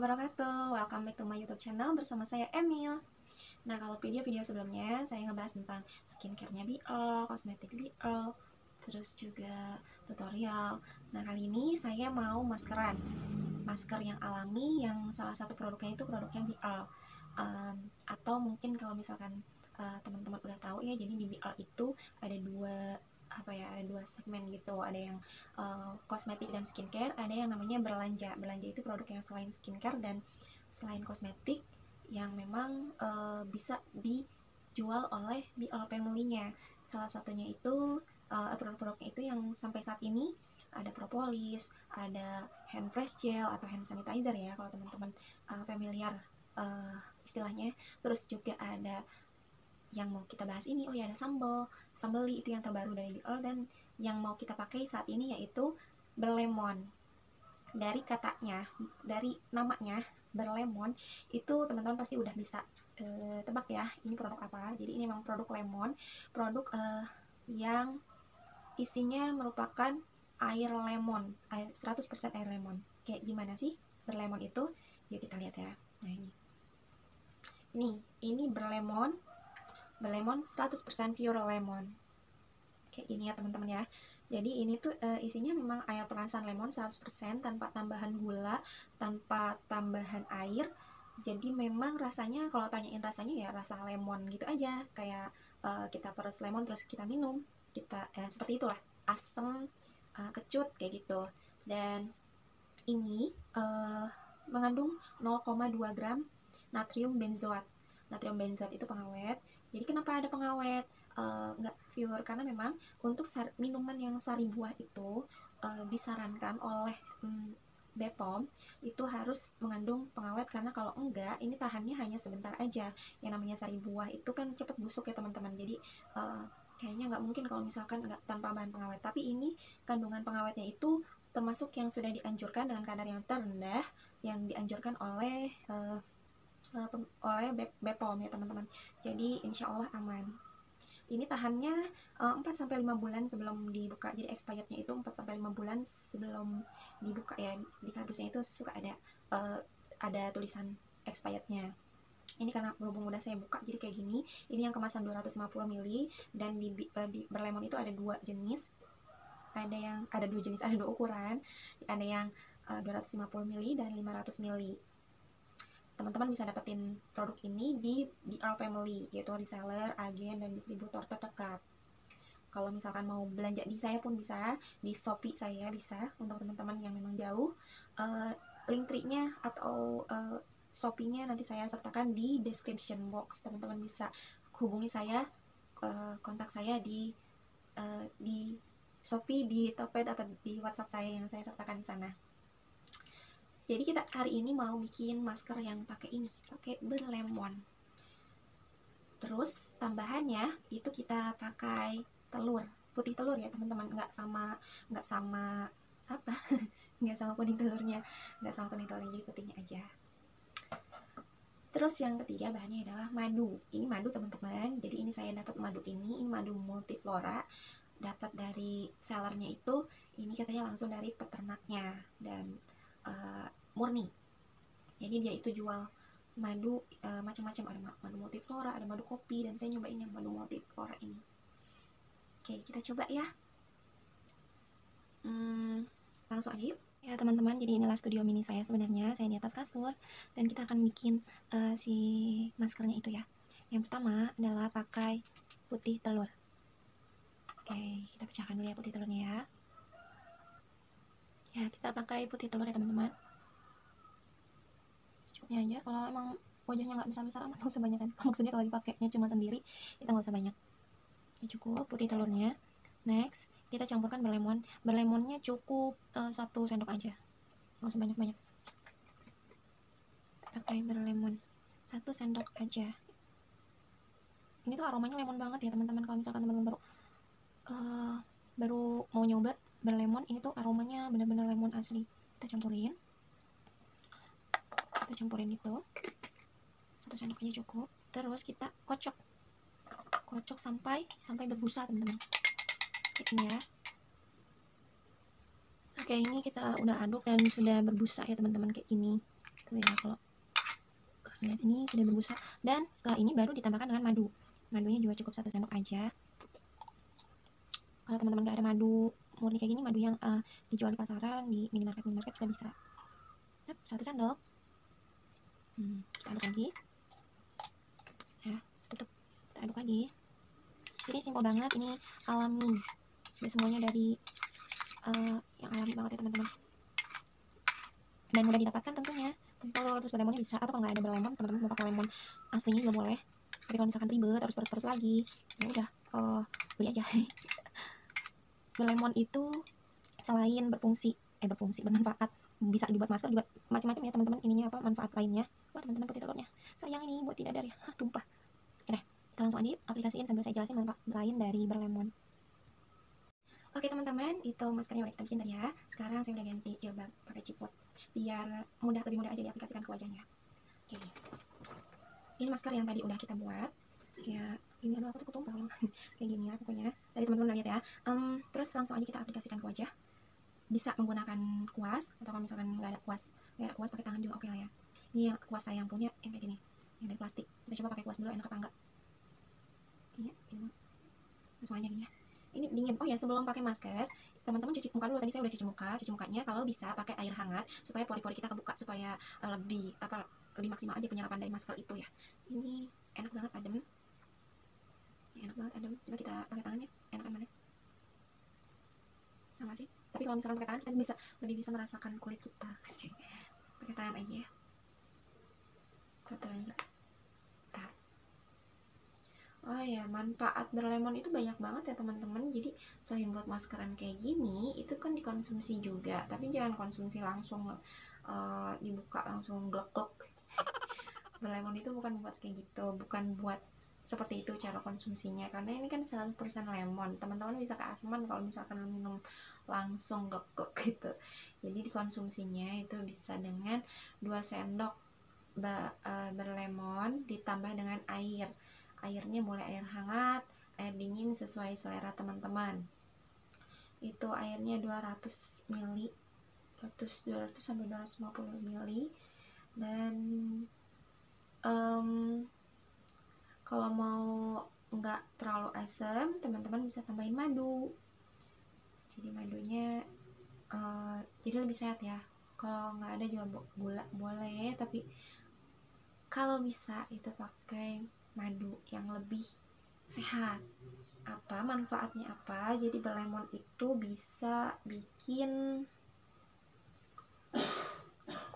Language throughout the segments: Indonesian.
wabarakatuh. Welcome back to my YouTube channel bersama saya Emil. Nah, kalau video-video sebelumnya saya ngebahas tentang skincare-nya BL, kosmetik BL, terus juga tutorial. Nah, kali ini saya mau maskeran. Masker yang alami yang salah satu produknya itu produknya BL. Atau mungkin kalau misalkan teman-teman udah tahu ya, jadi di BL itu ada dua segmen gitu. Ada yang kosmetik dan skincare, ada yang namanya berlanja. Berlanja itu produk yang selain skincare dan selain kosmetik yang memang bisa dijual oleh BL family-nya. Salah satunya itu produk-produknya itu yang sampai saat ini ada propolis, ada hand fresh gel atau hand sanitizer ya kalau teman-teman familiar istilahnya. Terus juga ada yang mau kita bahas ini, oh ya, ada Sambeli itu yang terbaru dari BL, dan yang mau kita pakai saat ini yaitu berlemon. Dari katanya, dari namanya berlemon itu teman-teman pasti udah bisa tebak ya ini produk apa. Jadi ini memang produk lemon, produk yang isinya merupakan air lemon, 100% air lemon. Kayak gimana sih berlemon itu? Yuk kita lihat ya. Nah, ini berlemon 100% pure lemon. Kayak gini ya teman-teman ya. Jadi ini tuh isinya memang air perasan lemon 100% tanpa tambahan gula, tanpa tambahan air. Jadi memang rasanya, kalau tanyain rasanya ya rasa lemon gitu aja. Kayak kita peres lemon terus kita minum. Seperti itulah. Asam, kecut kayak gitu. Dan ini mengandung 0,2 gram natrium benzoat. Natrium benzoat itu pengawet. Jadi kenapa ada pengawet? Nggak pure, karena memang untuk minuman yang sari buah itu disarankan oleh BPOM itu harus mengandung pengawet, karena kalau enggak ini tahannya hanya sebentar aja. Yang namanya sari buah itu kan cepet busuk ya teman-teman. Jadi kayaknya nggak mungkin kalau misalkan nggak tanpa bahan pengawet. Tapi ini kandungan pengawetnya itu termasuk yang sudah dianjurkan dengan kadar yang terendah yang dianjurkan oleh BPOM ya teman-teman. Jadi insya Allah aman. Ini tahannya 4-5 bulan sebelum dibuka. Jadi expirednya itu 4-5 bulan sebelum dibuka ya. Di kardusnya itu suka ada tulisan expirednya. Ini karena berhubung udah saya buka jadi kayak gini. Ini yang kemasan 250 ml, dan di berlemon itu ada dua jenis. Ada dua ukuran. Ada yang 250 ml dan 500 ml. Teman-teman bisa dapetin produk ini di BL Family, yaitu reseller, agen, dan distributor terdekat. Kalau misalkan mau belanja di saya pun bisa, di Shopee saya bisa, untuk teman-teman yang memang jauh. Link tree-nya atau Shopee-nya nanti saya sertakan di description box. Teman-teman bisa hubungi saya, kontak saya di Shopee, di Tokped, atau di WhatsApp saya yang saya sertakan di sana. Jadi kita hari ini mau bikin masker yang pakai berlemon. Terus tambahannya itu kita pakai putih telur ya teman-teman, nggak sama apa nggak sama kuning telurnya, jadi putihnya aja. Terus yang ketiga bahannya adalah madu. Ini madu teman-teman. Jadi ini saya dapat madu ini madu multiflora, dapat dari sellernya itu. Ini katanya langsung dari peternaknya dan murni. Jadi dia itu jual madu macam-macam, ada madu multiflora, ada madu kopi, dan saya nyobain yang madu multiflora ini. Oke, kita coba ya. Langsung aja yuk ya teman-teman. Jadi inilah studio mini saya sebenarnya. Saya di atas kasur dan kita akan bikin si maskernya itu ya. Yang pertama adalah pakai putih telur. Oke, kita pecahkan dulu ya putih telurnya ya. Ya, kita pakai putih telur ya teman-teman. Secukupnya aja. Kalau emang wajahnya nggak besar-besar amat, nggak usah banyak kan. Maksudnya kalau dipakainya cuma sendiri, kita nggak usah banyak. Ya, cukup putih telurnya. Next, kita campurkan berlemon. Berlemonnya cukup 1 sendok aja, nggak usah banyak-banyak. Pakai berlemon 1 sendok aja. Ini tuh aromanya lemon banget ya teman-teman. Kalau misalkan teman-teman baru mau nyoba berlemon, ini tuh aromanya bener-bener lemon asli. Kita campurin itu 1 sendok aja cukup. Terus kita kocok sampai berbusa teman-teman. Ini ya. Oke, ini kita udah aduk dan sudah berbusa ya teman-teman, kayak gini. tuh ya, kalau kalian lihat ini sudah berbusa. Dan setelah ini baru ditambahkan dengan madu. Madunya juga cukup 1 sendok aja. Kalau teman-teman gak ada madu murni kayak gini, madu yang dijual di pasaran, di minimarket juga bisa. 1 sendok. Kita aduk lagi ya, tutup, kita aduk lagi. Jadi simpel banget, ini alami, dan semuanya dari yang alami banget ya teman-teman, dan mudah didapatkan tentunya. Kalau terus berlemonnya bisa, atau kalau nggak ada berlemon, teman-teman mau pakai lemon aslinya juga boleh. Tapi kalau misalkan ribet harus perus-perus lagi, ya udah beli aja. Berlemon itu selain bermanfaat, bisa dibuat masker juga macam-macam ya teman-teman. Ininya apa manfaat lainnya? Wah teman-teman, putih telurnya sayang ini buat tidak ada ya, tumpah. Oke deh, kita langsung aja aplikasiin sambil saya jelasin manfaat lain dari berlemon. Oke teman-teman, itu maskernya udah kita bikin tadi ya. Sekarang saya udah ganti jilbab pakai ciput biar lebih mudah aja diaplikasikan ke wajahnya. Oke, ini masker yang tadi udah kita buat. Kayak ini, aduh aku tuh ketumpah loh. Kayak gini ya pokoknya. Tadi teman-teman udah lihat ya. Terus langsung aja kita aplikasikan ke wajah. Bisa menggunakan kuas, atau kalau misalkan nggak ada kuas pakai tangan juga oke lah ya. Ini yang kuas saya yang punya yang kayak gini, yang dari plastik. Kita coba pakai kuas dulu, enak apa enggak. Ini langsung aja gini ya. Ini dingin. Oh ya, sebelum pakai masker, teman-teman cuci muka dulu. Tadi saya udah cuci mukanya. Kalau bisa pakai air hangat supaya pori-pori kita kebuka, supaya lebih maksimal aja penyerapan dari masker itu ya. Ini enak banget, adem. Coba kita pakai tangannya, enakan mana? Sama sih. Tapi kalau misalkan pakai tangan, kita lebih bisa merasakan kulit kita. Pakai tangan aja ya. Sebetulnya. Oh ya, manfaat berlemon itu banyak banget ya teman-teman. Jadi selain buat maskeran kayak gini, itu kan dikonsumsi juga. Tapi jangan konsumsi langsung dibuka langsung glek-glek. Berlemon itu bukan buat kayak gitu, bukan buat seperti itu cara konsumsinya. Karena ini kan 100% lemon. Teman-teman bisa keasman kalau misalkan minum langsung glek-glek gitu. Jadi dikonsumsinya itu bisa dengan 2 sendok berlemon ditambah dengan air. Airnya boleh air hangat, air dingin sesuai selera teman-teman. Itu airnya 200 ml, 200 sampai 250 ml. Dan kalau mau nggak terlalu asam, teman-teman bisa tambahin madu. Jadi madunya jadi lebih sehat ya. Kalau nggak ada juga gula boleh, tapi kalau bisa itu pakai madu yang lebih sehat. Apa manfaatnya apa? Jadi berlemon itu bisa bikin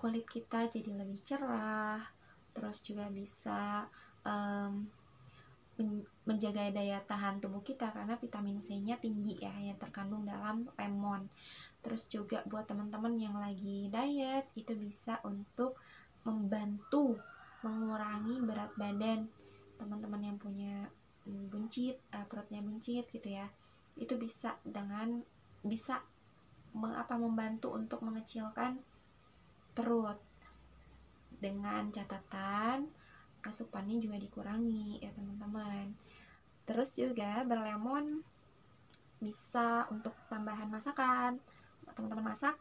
kulit kita jadi lebih cerah, terus juga bisa menjaga daya tahan tubuh kita karena vitamin C-nya tinggi ya yang terkandung dalam lemon. Terus juga buat teman-teman yang lagi diet itu bisa untuk membantu mengurangi berat badan. Teman-teman yang punya buncit, perutnya buncit gitu ya, itu bisa membantu untuk mengecilkan perut, dengan catatan asupannya juga dikurangi ya teman-teman. Terus juga berlemon bisa untuk tambahan masakan. Teman-teman masak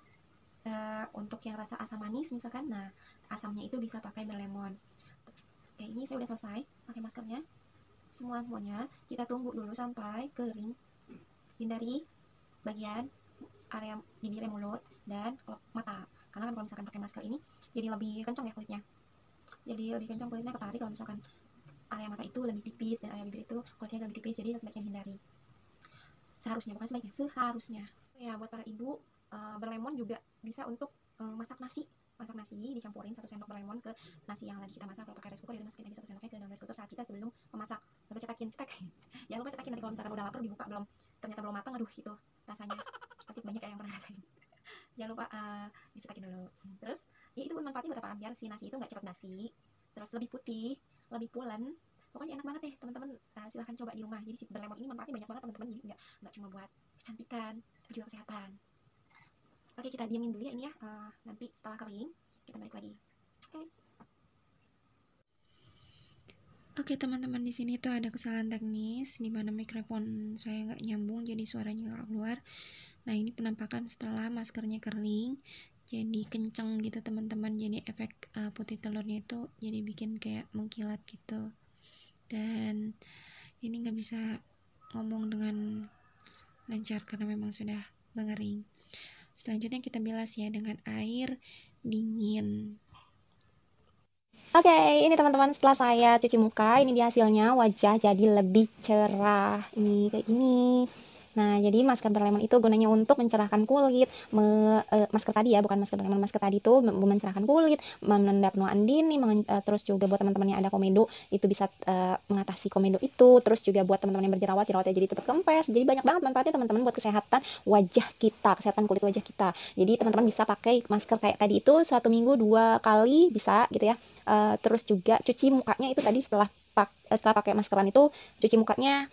untuk yang rasa asam manis misalkan, nah asamnya itu bisa pakai berlemon. Oke, ini saya udah selesai pakai maskernya semuanya. Kita tunggu dulu sampai kering. Hindari bagian area bibir, mulut, dan mata, karena kan kalau misalkan pakai masker ini jadi lebih kencang ya kulitnya, ketarik. Kalau misalkan area mata itu lebih tipis dan area bibir itu kulitnya lebih tipis, jadi sebaiknya hindari. Seharusnya ya. Buat para ibu, berlemon juga bisa untuk masak nasi dicampurin 1 sendok berlemon ke nasi yang lagi kita masak. Kalau pakai rice cooker, dimasukin aja 1 sendoknya ke dalam rice cooker saat kita sebelum memasak. Lalu cetak jangan lupa cetakin, nanti kalau misalkan udah lapar dibuka ternyata belum matang, aduh itu rasanya pasti banyak yang pernah rasain. Jangan lupa dicetakin dulu. Terus ya itu manfaatnya buat apa? Biar si nasi itu nggak cepat basi, terus lebih putih, lebih pulen. Pokoknya enak banget deh teman-teman. Silahkan coba di rumah. Jadi si berlemon ini manfaatnya banyak banget teman-teman. Jadi nggak cuma buat kecantikan, tapi juga kesehatan. Oke, kita diamin dulu ya ini ya. Nanti setelah kering kita balik lagi. Oke teman-teman, di sini tuh ada kesalahan teknis di mana mikrofon saya nggak nyambung, jadi suaranya nggak keluar. Nah ini penampakan setelah maskernya kering. jadi kenceng gitu teman-teman. Jadi efek putih telurnya itu jadi bikin kayak mengkilat gitu. Dan ini nggak bisa ngomong dengan lancar karena memang sudah mengering. Selanjutnya kita bilas ya dengan air dingin. Oke, ini teman-teman setelah saya cuci muka, ini dia hasilnya, wajah jadi lebih cerah. Ini kayak gini. Nah, jadi masker berlemon itu gunanya untuk mencerahkan kulit. Masker tadi ya, bukan masker berlemon. Masker tadi itu mencerahkan kulit, mengendap nuaan dini, terus juga buat teman-teman yang ada komedo, itu bisa mengatasi komedo itu. Terus juga buat teman-teman yang berjerawat, jerawatnya jadi cepat kempes. Jadi banyak banget manfaatnya teman-teman buat kesehatan wajah kita, kesehatan kulit wajah kita. Jadi teman-teman bisa pakai masker kayak tadi itu 1 minggu 2 kali bisa gitu ya. Terus juga cuci mukanya itu tadi setelah pakai maskeran itu cuci mukanya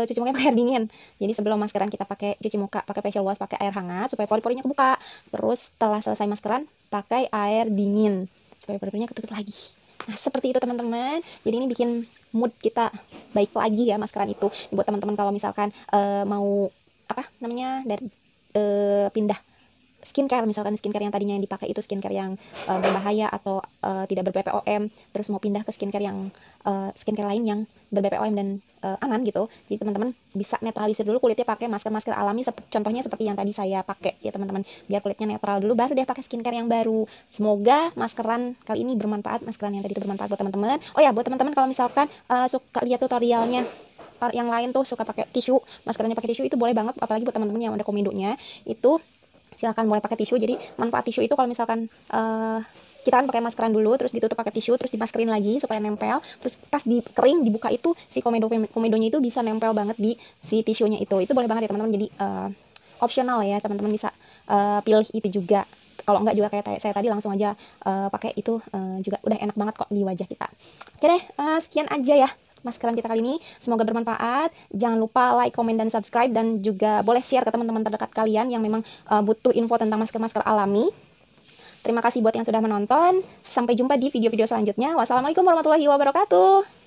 cuci mukanya pakai air dingin. Jadi sebelum maskeran kita pakai cuci muka pakai facial wash pakai air hangat supaya pori-porinya kebuka. Terus setelah selesai maskeran pakai air dingin supaya pori-porinya ketutup lagi. Nah, seperti itu teman-teman. Jadi ini bikin mood kita baik lagi ya maskeran itu. Buat teman-teman kalau misalkan mau apa namanya dari pindah skincare, misalkan skincare yang tadinya yang dipakai itu skincare yang berbahaya atau tidak ber-BPOM, terus mau pindah ke skincare yang skincare lain yang ber-BPOM dan aman gitu. Jadi teman-teman bisa netralisir dulu kulitnya pakai masker-masker alami, contohnya seperti yang tadi saya pakai ya teman-teman, biar kulitnya netral dulu baru deh pakai skincare yang baru. Semoga maskeran kali ini bermanfaat, maskeran yang tadi itu bermanfaat buat teman-teman. Oh ya, buat teman-teman kalau misalkan suka lihat tutorialnya yang lain tuh suka pakai tisu, maskerannya pakai tisu itu boleh banget, apalagi buat teman-teman yang ada komedonya itu silahkan boleh pakai tisu. Jadi manfaat tisu itu kalau misalkan kita kan pakai maskeran dulu, terus ditutup pakai tisu, terus dimaskerin lagi supaya nempel, terus pas kering dibuka itu si komedonya itu bisa nempel banget di si tisunya itu boleh banget ya teman-teman. Jadi opsional ya teman-teman, bisa pilih itu juga. Kalau enggak juga kayak saya tadi langsung aja pakai itu juga udah enak banget kok di wajah kita. Oke deh, sekian aja ya maskeran kita kali ini, semoga bermanfaat. Jangan lupa like, comment, dan subscribe, dan juga boleh share ke teman-teman terdekat kalian yang memang butuh info tentang masker-masker alami. Terima kasih buat yang sudah menonton. Sampai jumpa di video-video selanjutnya. Wassalamualaikum warahmatullahi wabarakatuh.